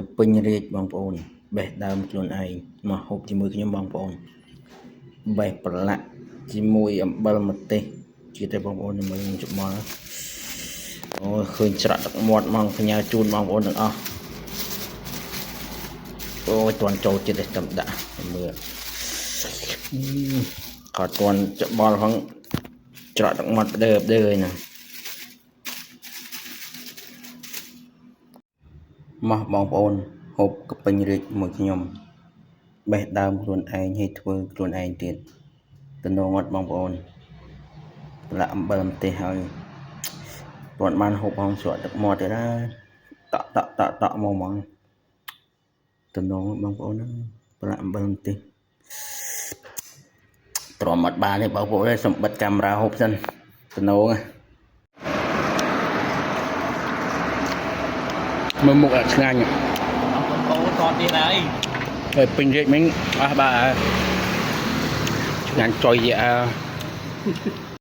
កពេញរាជបងប្អូនបេះដើមខ្លួនឯងមកហូបជាមួយខ្ញុំបងប្អូនបេះប្រឡាក់ជាមួយអំបិលម្ទេសជាតែបងប្អូនមើលច្បល់អូឃើញច្រកទឹកមាត់មកផ្ញើជូនបងប្អូនទាំងអស់អូយតន់ចូលចិត្តទេចាំដាក់មើលក៏តន់ច្បល់ផងច្រកទឹកមាត់ផ្ដើហើយណាមកបងប្អូនហូបកពេញរាជមួយខ្ញុំបេះដើមខ្លួនឯងឲ្យធ្វើខ្លួនឯងទៀតតំណងអត់បងប្អូនប្រឡាក់អំបិលម្ទេសហើយព្រោះបានហូបផងស្រក់ទឹកមាត់ទៀតណាតក់មកហ្មងតំណងបងប្អូនណាប្រឡាក់អំបិលម្ទេសទ្រាំអត់បានទេបងប្អូនឯងសំបិតកាមេរ៉ាហូបសិនតំណងមើលមុខអត់ឆ្ងាញ់បងប្អូនតតទៀតហើយពេញរាជមិញអស់បាទឆ្ងាញ់ចុយយ៉ា